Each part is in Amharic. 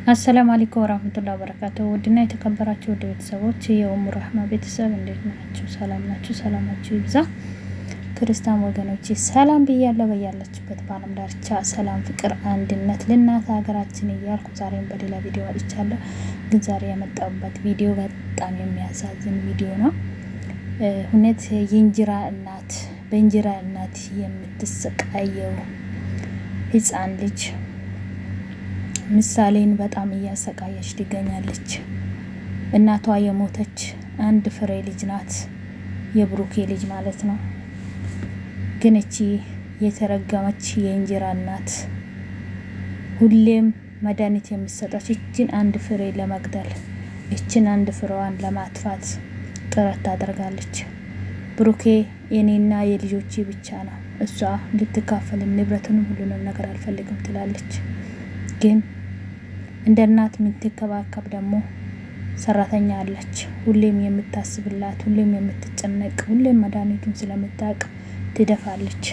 አሰላሙ አለይኩም ወራህመቱላሂ ወበረካቱሁ። ውድና የተከበራችሁ ውድ ቤተሰቦች የኡሙ ረህማ ቤተሰብ እንዴት ናችሁ? ሰላም ናችሁ? ሰላማችሁ ይብዛ። ክርስቲያን ወገኖቼ ሰላም ብያለሁ። በያላችሁበት በዓለም ዳርቻ ሰላም፣ ፍቅር፣ አንድነት ለእናት ሀገራችን እያልኩ ዛሬም በሌላ ቪዲዮ አልቻለሁ። ግን ዛሬ የመጣሁበት ቪዲዮ በጣም የሚያሳዝን ቪዲዮ ነው። እውነት የእንጀራ እናት በእንጀራ እናት የምትሰቃየው ህፃን ልጅ ምሳሌን በጣም እያሰቃየች ትገኛለች። እናቷ የሞተች አንድ ፍሬ ልጅ ናት፣ የብሩኬ ልጅ ማለት ነው። ግን እቺ የተረገመች የእንጀራ እናት ሁሌም መድኃኒት የምትሰጣች እችን አንድ ፍሬ ለመግደል እችን አንድ ፍሬዋን ለማጥፋት ጥረት ታደርጋለች። ብሩኬ የኔና የልጆቼ ብቻ ነው፣ እሷ ልትካፈል ንብረቱንም ሁሉንም ነገር አልፈልግም ትላለች። ግን እንደ እናት የምትከባከብ ደግሞ ሰራተኛ አለች፣ ሁሌም የምታስብላት፣ ሁሌም የምትጨነቅ፣ ሁሌም መድኃኒቱን ስለምታውቅ ትደፋለች።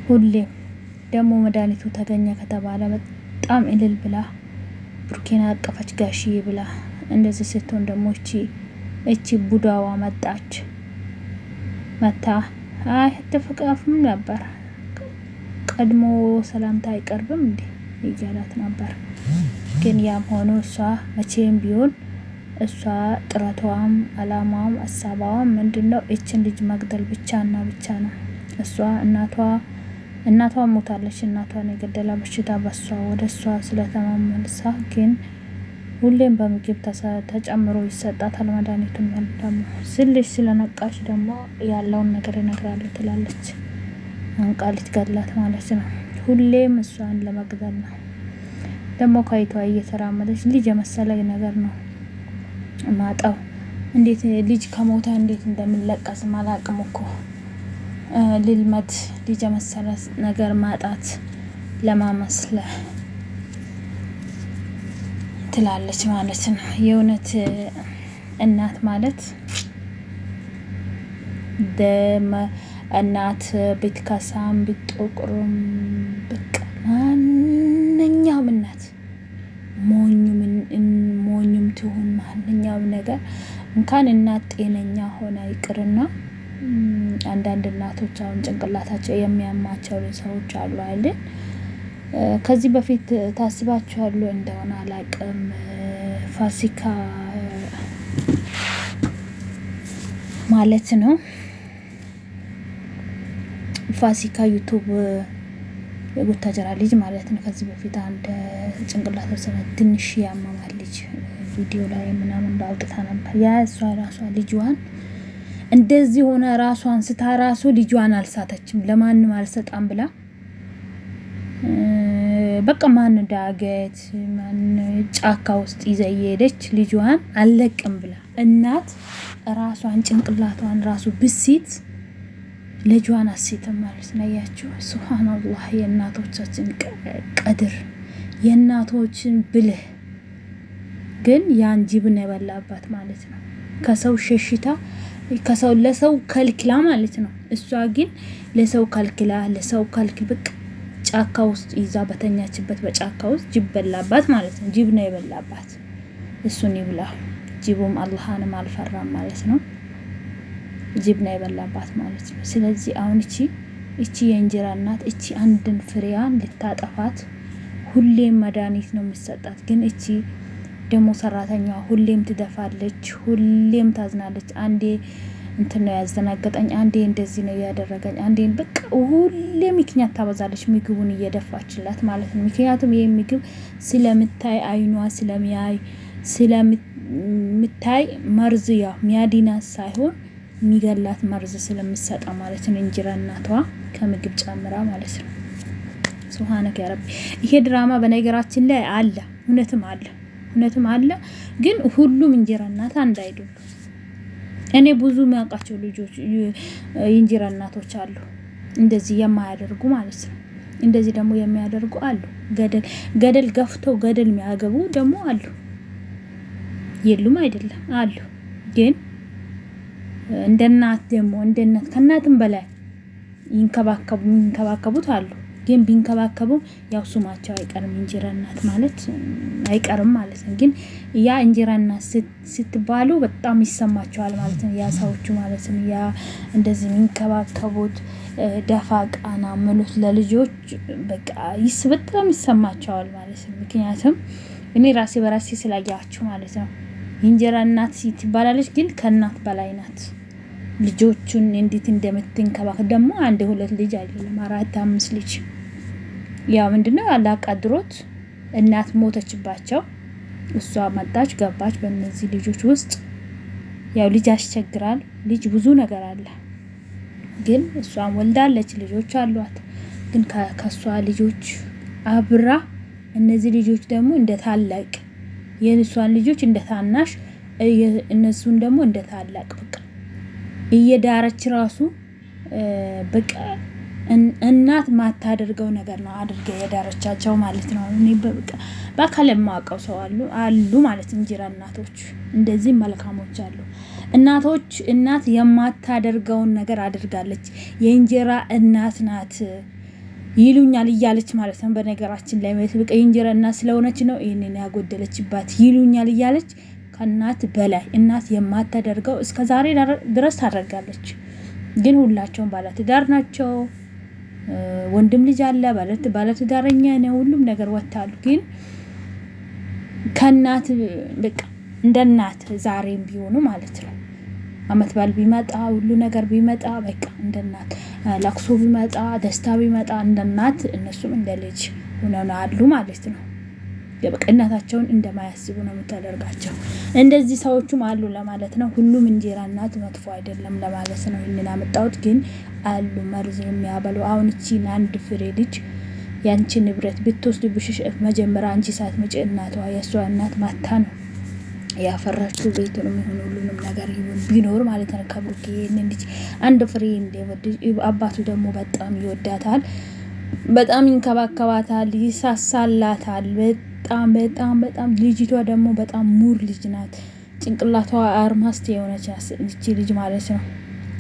ሁሌም ደግሞ መድኃኒቱ ተገኘ ከተባለ በጣም እልል ብላ ብሩኬን አቀፈች ጋሽዬ ብላ። እንደዚህ ስትሆን ደግሞ እቺ ቡዳዋ መታ አይ ተፈቃፍም ነበር፣ ቀድሞ ሰላምታ አይቀርብም እንዴ እያላት ነበር። ግን ያም ሆኖ እሷ መቼም ቢሆን እሷ ጥረቷም አላማውም ሀሳቧም ምንድነው? እችን ልጅ መግደል ብቻና ብቻ ነው። እሷ እናቷ ሞታለች። እናቷን የገደላ በሽታ በሷ ወደ እሷ ስለተማመልሳ ግን ሁሌም በምግብ ተጨምሮ ይሰጣታል መድኃኒቱን። ደግሞ ስልሽ ስለነቃሽ ደግሞ ያለውን ነገር ይነግራሉ ትላለች። አንቃ ልትገላት ማለት ነው። ሁሌም እሷን ለመግደል ነው። ደግሞ ከይቷ እየተራመደች ልጅ የመሰለ ነገር ነው ማጣው። እንዴት ልጅ ከሞታ እንዴት እንደሚለቀስ ማላቅም እኮ ልልመድ ልጅ የመሰለ ነገር ማጣት ለማመስለ ትላለች ማለት ነው። የእውነት እናት ማለት እናት ብትከሳም ብትጠቁርም በቃ ማንኛውም እናት ሞኝም ትሁን ማንኛውም ነገር እንኳን እናት ጤነኛ ሆነ ይቅርና አንዳንድ እናቶች አሁን ጭንቅላታቸው የሚያማቸው ሰዎች አሉ አይደል? ከዚህ በፊት ታስባችኋል እንደሆነ አላቅም። ፋሲካ ማለት ነው ፋሲካ ዩቱብ የቡታጀራ ልጅ ማለት ነው። ከዚህ በፊት አንድ ጭንቅላት ትንሽ ያማማል ልጅ ቪዲዮ ላይ ምናምን አውጥታ ነበር። ያ እሷ ራሷ ልጇን እንደዚህ ሆነ ራሷን ስታ ራሱ ልጇን አልሳተችም፣ ለማንም አልሰጣም ብላ በቃ ማን ዳገት ማን ጫካ ውስጥ ይዘየደች ልጇን አለቅም ብላ እናት ራሷን ጭንቅላቷን ራሱ ብሲት ልጇን አሲተም ማለት ነው። ያያችሁ ሱብሃንአላህ፣ የእናቶቻችን ቀድር፣ የእናቶችን ብልህ። ግን ያን ጅብን የበላባት ማለት ነው። ከሰው ሸሽታ ለሰው ከልክላ ማለት ነው። እሷ ግን ለሰው ከልክላ በቃ ጫካ ውስጥ ይዛ በተኛችበት በጫካ ውስጥ ጅብ በላባት ማለት ነው። ጅብ ነው የበላባት። እሱን ይብላ። ጅቡም አላህንም አልፈራም ማለት ነው። ጅብ ነው የበላባት ማለት ነው። ስለዚህ አሁን እቺ የእንጀራ እናት እቺ አንድን ፍሬያን ልታጠፋት ሁሌም መድኃኒት ነው የሚሰጣት። ግን እቺ ደግሞ ሰራተኛዋ ሁሌም ትደፋለች፣ ሁሌም ታዝናለች። አንዴ እንትን ነው ያዘናገጠኝ፣ አንዴ እንደዚህ ነው ያደረገኝ፣ አንዴ በቃ ሁሌ ምክንያት ታበዛለች፣ ምግቡን እየደፋችላት ማለት ነው። ምክንያቱም ይሄ ምግብ ስለምታይ አይኗ ስለምታይ መርዝ ያው ሚያዲናት ሳይሆን ሚገላት መርዝ ስለምሰጣ ማለት ነው። እንጀራ እናቷ ከምግብ ጨምራ ማለት ነው። ሱብሃነከ ያ ረቢ። ይሄ ድራማ በነገራችን ላይ አለ፣ እውነትም አለ። ግን ሁሉም እንጀራ እናት አንድ አይደሉም። እኔ ብዙ የሚያውቃቸው ልጆች የእንጀራ እናቶች አሉ እንደዚህ የማያደርጉ ማለት ነው። እንደዚህ ደግሞ የሚያደርጉ አሉ። ገደል ገፍተው ገደል የሚያገቡ ደግሞ አሉ። የሉም አይደለም አሉ። ግን እንደ እናት ደግሞ እንደ እናት ከእናትም በላይ ይንከባከቡት አሉ። ግን ቢንከባከቡ ያው ስማቸው አይቀርም እንጀራ እናት ማለት አይቀርም ማለት ነው። ግን ያ እንጀራ እናት ስትባሉ በጣም ይሰማቸዋል ማለት ነው ያ ሰዎቹ ማለት ነው። ያ እንደዚህ የሚንከባከቡት ደፋ ቃና ምሉት ለልጆች በቃ በጣም ይሰማቸዋል ማለት ነው። ምክንያቱም እኔ ራሴ በራሴ ስላያችሁ ማለት ነው። እንጀራ እናት ትባላለች፣ ግን ከእናት በላይ ናት። ልጆቹን እንዴት እንደምትንከባከብ ደግሞ 1-2 ልጅ አይደለም 4-5 ልጅ። ያው ምንድነው አላቃድሮት እናት ሞተችባቸው። እሷ መጣች ገባች በእነዚህ ልጆች ውስጥ። ያው ልጅ ያስቸግራል። ልጅ ብዙ ነገር አለ። ግን እሷም ወልዳለች፣ ልጆች አሏት። ግን ከሷ ልጆች አብራ እነዚህ ልጆች ደግሞ እንደ ታላቅ የእሷን ልጆች እንደ ታናሽ እነሱን ደግሞ እንደ ታላቅ በቃ እየዳረች ራሱ በቃ እናት ማታደርገው ነገር ነው አድርገ የዳረቻቸው ማለት ነው። እኔ በአካል የማውቀው ሰው አሉ ማለት እንጀራ እናቶች እንደዚህ መልካሞች አሉ። እናት የማታደርገውን ነገር አድርጋለች። የእንጀራ እናት ናት ይሉኛል እያለች ማለት ነው። በነገራችን ላይ በቃ የእንጀራ እናት ስለሆነች ነው ይሄንን ያጎደለችባት ይሉኛል እያለች ከእናት በላይ እናት የማታደርገው እስከ ዛሬ ድረስ ታደርጋለች። ግን ሁላቸውም ባለትዳር ናቸው። ወንድም ልጅ አለ፣ ባለትዳረኛ ነው፣ ሁሉም ነገር ወጣሉ። ግን ከእናት በቃ እንደ እናት ዛሬም ቢሆኑ ማለት ነው አመት ባል ቢመጣ ሁሉ ነገር ቢመጣ በቃ እንደ እናት ለቅሶ ቢመጣ ደስታ ቢመጣ እንደ እናት እነሱም እንደ ልጅ ሆነው አሉ ማለት ነው። በቃ እናታቸውን እንደማያስቡ ነው የምታደርጋቸው። እንደዚህ ሰዎችም አሉ ለማለት ነው። ሁሉም እንጀራ እናት መጥፎ አይደለም ለማለት ነው ይሄንን አመጣሁት። ግን አሉ መርዝ የሚያበሉ። አሁን እቺን አንድ ፍሬ ልጅ ያንቺ ንብረት ብትወስድብሽ መጀመሪያ አንቺ ሳትመጪ እናቷ የሷ እናት ማታ ነው ያፈራችሁ ቤቱንም ይሁን ሁሉንም ነገር ይሁን ቢኖር ማለት ነው። ከብሩክ ይሄንን ልጅ አንድ ፍሬ እንደወድ አባቱ ደግሞ በጣም ይወዳታል፣ በጣም ይንከባከባታል፣ ይሳሳላታል። በጣም ልጅቷ ደግሞ በጣም ሙር ልጅ ናት። ጭንቅላቷ አርማስት የሆነች እቺ ልጅ ማለት ነው።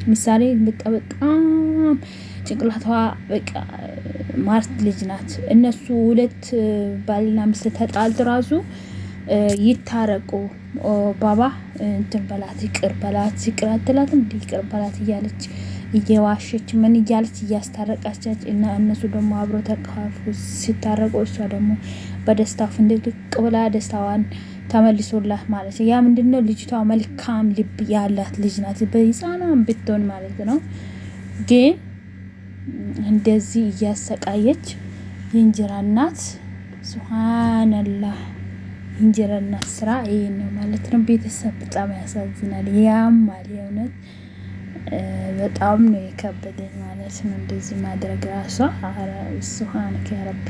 ምሳሌ በጣም ጭንቅላቷ በቃ ማርት ልጅ ናት። እነሱ ሁለት ባልና ሚስት ተጣልት ራሱ ይታረቁ ባባ እንትን በላት ይቅር አትላትም እንዴ? ይቅር በላት እያለች እየዋሸች ምን እያለች እያስታረቃቻች እና እነሱ ደግሞ አብሮ ተቃቅፈው ሲታረቁ እሷ ደግሞ በደስታ ፍንድቅ ብላ ደስታዋን ተመልሶላት ማለት ነው። ያ ምንድነው ልጅቷ መልካም ልብ ያላት ልጅ ናት፣ በህፃኗም ብትሆን ማለት ነው። ግን እንደዚህ እያሰቃየች የእንጀራ እናት ሱብሃንአላህ እንጀራ እናት ስራ ይሄ ነው ማለት ነው። ቤተሰብ በጣም ያሳዝናል፣ ያማል። የእውነት በጣም ነው የከበደኝ ማለት ነው እንደዚህ ማድረግ ራሷ። ሱብሃንከ ያ ረቢ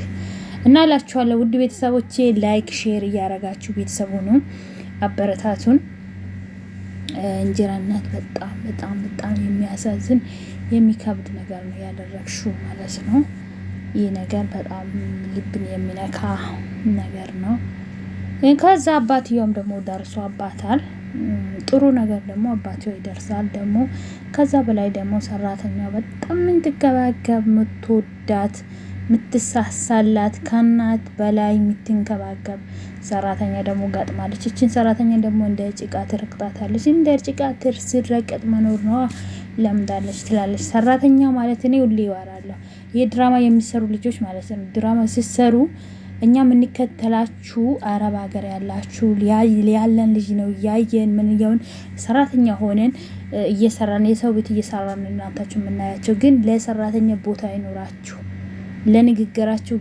እና እላችኋለሁ ውድ ቤተሰቦቼ ላይክ ሼር እያረጋችሁ ቤተሰቡን አበረታቱን። እንጀራ እናት በጣም የሚያሳዝን የሚከብድ ነገር ነው ያደረግሽው ማለት ነው። ይህ ነገር በጣም ልብን የሚነካ ነገር ነው። ከዛ አባትየውም ደግሞ ደርሶ አባታል ጥሩ ነገር ደግሞ አባትየው ይደርሳል። ደግሞ ከዛ በላይ ደግሞ ሰራተኛው በጣም የምትንከባከብ የምትወዳት የምትሳሳላት ከእናት በላይ የምትንከባከብ ሰራተኛ ደግሞ ጋጥማለች። እቺን ሰራተኛ ደግሞ እንደ ጭቃ ትረቅጣታለች። እንደ ጭቃ ሲረቀጥ መኖር ነው ለምዳለች ትላለች ሰራተኛ ማለት እኔ ሁሌ ይዋራለሁ። የድራማ የሚሰሩ ልጆች ማለት ነው ድራማ ሲሰሩ እኛ የምንከተላችሁ አረብ ሀገር ያላችሁ ያለን ልጅ ነው ያየን ምን ይሁን ሰራተኛ ሆነን እየሰራን የሰው ቤት እየሰራን እናንታችሁ የምናያቸው። ግን ለሰራተኛ ቦታ አይኖራችሁ፣ ለንግግራችሁ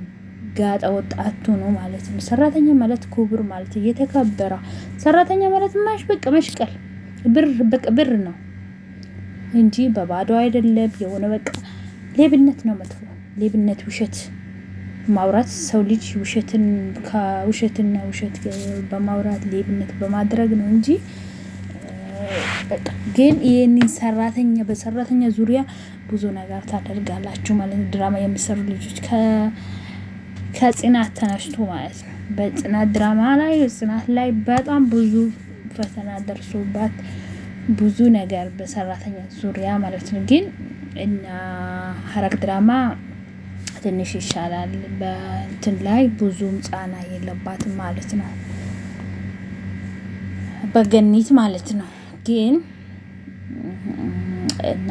ጋጣ ወጣቱ ነው ማለት ነው። ሰራተኛ ማለት ክቡር ማለት የተከበረ ሰራተኛ ማለት ማሽ በቃ መሽቀል ብር ነው እንጂ በባዶ አይደለም። የሆነ በቃ ሌብነት ነው መጥፎ ሌብነት፣ ውሸት ማውራት ሰው ልጅ ውሸትና ውሸት በማውራት ሌብነት በማድረግ ነው እንጂ በቃ ግን ይሄንን ሰራተኛ በሰራተኛ ዙሪያ ብዙ ነገር ታደርጋላችሁ ማለት ነው። ድራማ የሚሰሩ ልጆች ከጽናት ተነስቶ ማለት ነው። በጽናት ድራማ ላይ ጽናት ላይ በጣም ብዙ ፈተና ደርሶባት ብዙ ነገር በሰራተኛ ዙሪያ ማለት ነው። ግን እና ሐረግ ድራማ ትንሽ ይሻላል። በእንትን ላይ ብዙም ጫና የለባትም ማለት ነው፣ በገኒት ማለት ነው። ግን እና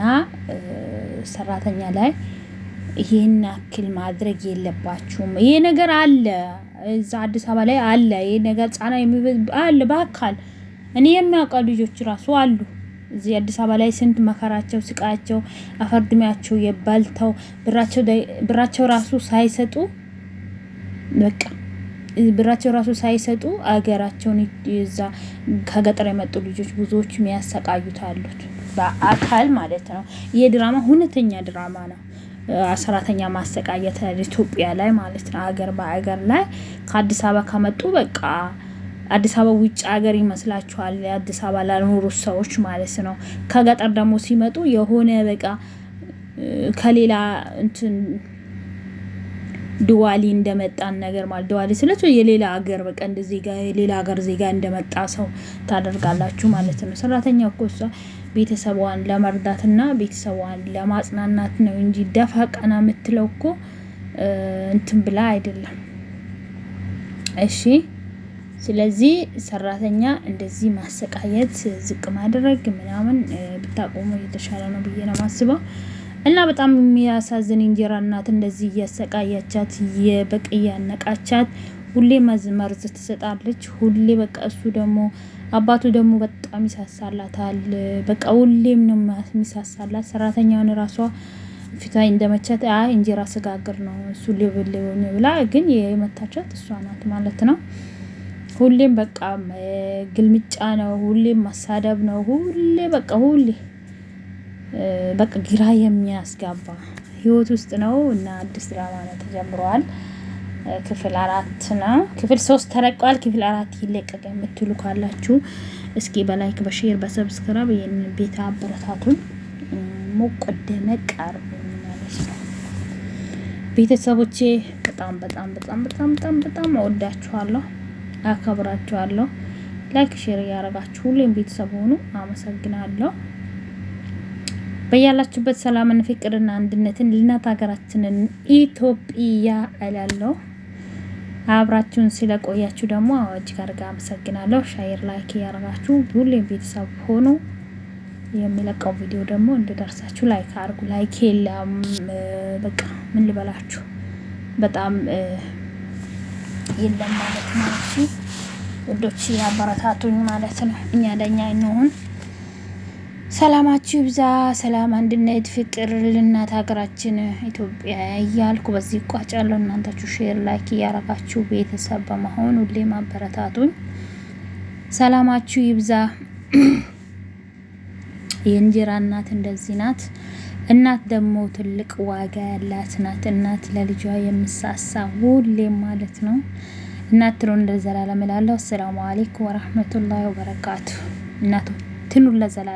ሰራተኛ ላይ ይሄን አክል ማድረግ የለባችሁም። ይሄ ነገር አለ እዛ አዲስ አበባ ላይ አለ። ይሄ ነገር ጫና አለ በአካል እኔ የሚያውቀው ልጆች ራሱ አሉ እዚህ አዲስ አበባ ላይ ስንት መከራቸው ስቃያቸው አፈርድሚያቸው የባልተው ብራቸው ራሱ ሳይሰጡ በቃ ብራቸው ራሱ ሳይሰጡ አገራቸውን እዛ ከገጠር የመጡ ልጆች ብዙዎች የሚያሰቃዩት አሉት በአካል ማለት ነው። ይሄ ድራማ እውነተኛ ድራማ ነው። ሰራተኛ ማሰቃየት ኢትዮጵያ ላይ ማለት ነው። አገር በአገር ላይ ከአዲስ አበባ ከመጡ በቃ አዲስ አበባ ውጭ ሀገር ይመስላችኋል። አዲስ አበባ ላልኖሩ ሰዎች ማለት ነው። ከገጠር ደግሞ ሲመጡ የሆነ በቃ ከሌላ እንትን ዱዋሊ እንደመጣን ነገር ማለት ዱዋሊ ስለዚህ የሌላ ሀገር በቃ እንደዚህ ጋር የሌላ ሀገር ዜጋ እንደመጣ ሰው ታደርጋላችሁ ማለት ነው። ሰራተኛ እኮ እሷ ቤተሰቧን ለመርዳትና ቤተሰቧን ለማጽናናት ነው እንጂ ደፋ ቀና የምትለው እኮ እንትን ብላ አይደለም። እሺ ስለዚህ ሰራተኛ እንደዚህ ማሰቃየት ዝቅ ማድረግ ምናምን ብታቆሙ የተሻለ ነው ብዬ ነው ማስበው። እና በጣም የሚያሳዝን እንጀራ እናት እንደዚህ እያሰቃያቻት የበቅያ ነቃቻት ሁሌ መርዝ ትሰጣለች። ሁሌ በቃ እሱ ደግሞ አባቱ ደግሞ በጣም ይሳሳላታል። በቃ ሁሌም ነው የሚሳሳላት። ሰራተኛውን ራሷ ፊቷ እንደመቻት እንጀራ ስጋግር ነው እሱ ሊብልኝ ብላ ግን የመታቻት እሷ ናት ማለት ነው። ሁሌም በቃ ግልምጫ ነው፣ ሁሌም ማሳደብ ነው፣ ሁሌ በቃ ግራ የሚያስጋባ ህይወት ውስጥ ነው። እና አዲስ ድራማ ነው ተጀምሯል። ክፍል 4 ነው። ክፍል 3 ተለቋል። ክፍል 4 ይለቀቅ የምትሉ ካላችሁ እስኪ በላይክ በሼር በሰብስክራይብ ይሄንን ቤት አበረታቱን። ሞቀደመ ቀርቡ ማለት ነው። ቤተሰቦቼ በጣም በጣም በጣም በጣም በጣም በጣም እወዳችኋለሁ፣ አከብራችኋለሁ። ላይክ ሼር ያረጋችሁ ሁሌም ቤተሰብ ሆኑ። አመሰግናለሁ። በያላችሁበት ሰላምን ፍቅርና አንድነትን ለእናት ሀገራችንን ኢትዮጵያ እላለሁ። አብራችሁን ስለቆያችሁ ደግሞ እጅግ አድርጌ አመሰግናለሁ። ሼር ላይክ ያረጋችሁ ሁሌም ቤተሰብ ሆኑ። የሚለቀው ቪዲዮ ደግሞ እንዲደርሳችሁ ላይክ አድርጉ። ላይክ የለም በቃ ምን ልበላችሁ በጣም የለም ማለት ነው። እሺ ወዶች ያበረታቱኝ ማለት ነው። እኛ ለኛ እንሆን። ሰላማችሁ ይብዛ። ሰላም፣ አንድነት፣ ፍቅር ለእናት ሀገራችን ኢትዮጵያ እያልኩ በዚህ ቋጫለሁ። እናንተችሁ ሼር ላይክ ያረጋችሁ ቤተሰብ በመሆን ሁሌም አበረታቱኝ። ሰላማችሁ ይብዛ። የእንጀራ እናት እንደዚህ ናት። እናት ደግሞ ትልቅ ዋጋ ያላት ናት። እናት ለልጇ የምሳሳ ሁሌም ማለት ነው። እናት ትኑር ለዘላለም እላለሁ። አሰላሙ አለይኩም ወራህመቱላሂ ወበረካቱ። እናቱ ትኑር ለዘላለም።